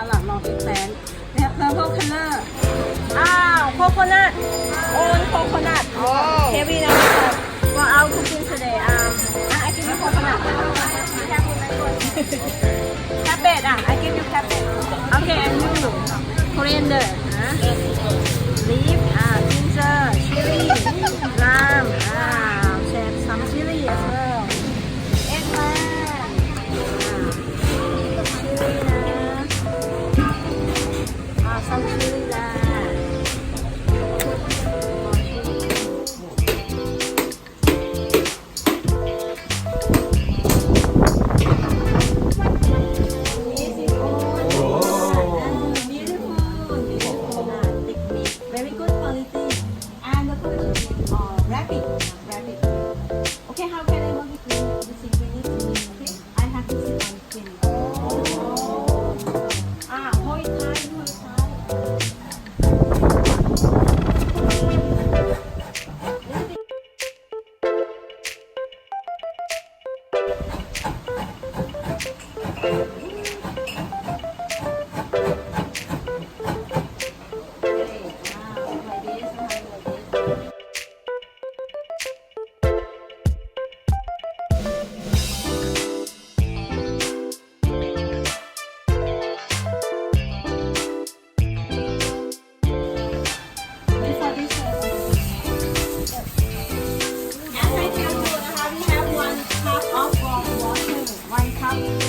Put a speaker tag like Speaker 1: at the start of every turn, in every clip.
Speaker 1: salad long extend. We have purple color. Coconut. Own coconut.
Speaker 2: Oh.
Speaker 1: Heavy number. For our cooking today. I give you coconut. Cabbage. I give you cabbage. Okay, and you. Coriander. Leaf. Ginger. Chili. Lime. Some chili as well. Eggplant. Some chili lah. Very good quality. And the quality is rapid. Okay, how can I work with you? This ingredient, okay? I have to sit on screen. Hold it tight.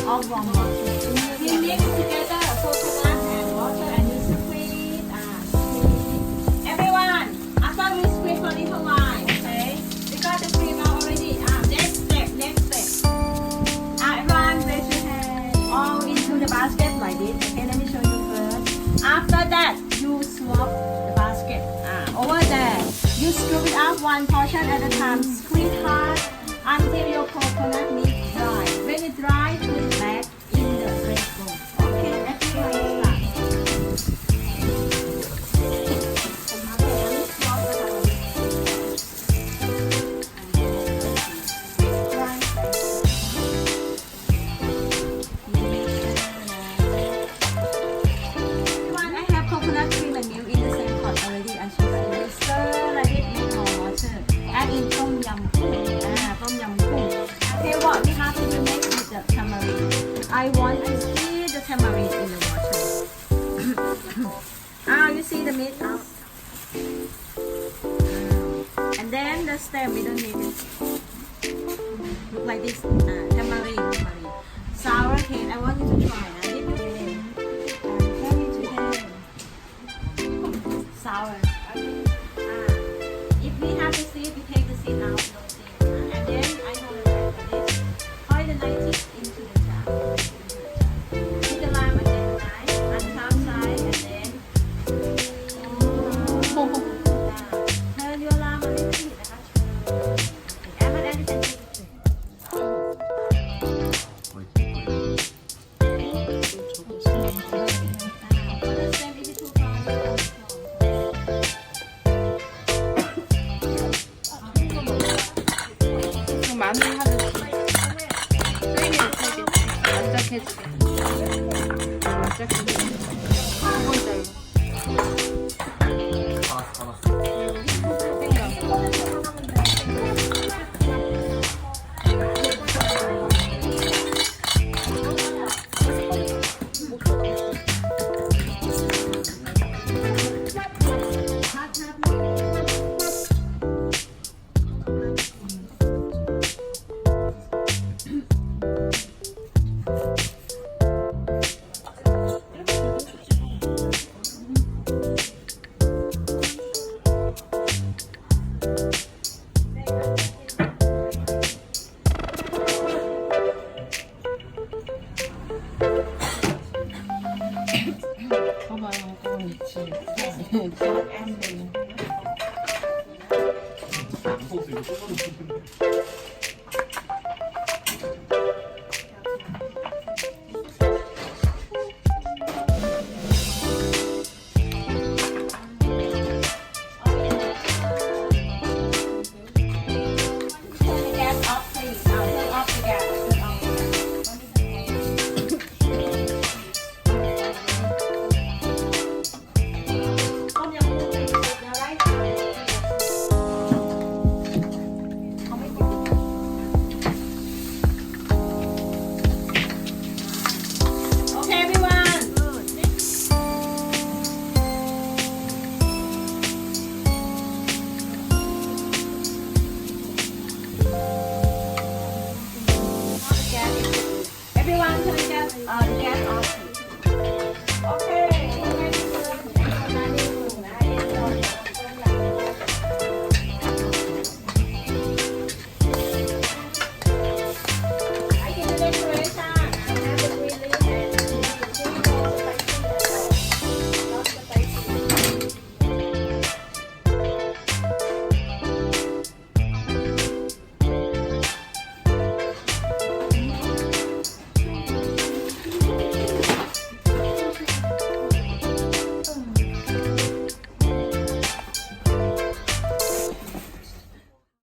Speaker 1: Of warm water. We mix together coconut and water and you squeeze. Everyone, after we squeeze for a little while, okay? We got the cream out already. Next step. Everyone, raise your hand all into the basket like this. Okay, let me show you first. After that, you swap the basket over there. You scoop it up one portion at a time. Squeeze hard until your coconut meat dry. When it dry, put it back in the bread bowl. Okay, let's try it. I have coconut cream and milk in the same pot already. As you see, stir like it with more water. Add in tom yum goong. Okay, what we have to do next is the tamarind. I want to squeeze the tamarind in the water. You see the meat out. And then the stem, we don't need it. Look like this. Tamarind. Sour cane. I want you to try. I give you hand. Turn it to hand. Sour. If we have the seed, we take the seed out. And then I hold it like this. Pour the night into the jar. Put the lime again, nice. On top side, and then turn your lime a little bit. Add a little bit. Put the same into two parts.
Speaker 2: 마늘 하듯이 세게 완짝해지게 완짝해지게
Speaker 3: 소스 이거 쏟아놓고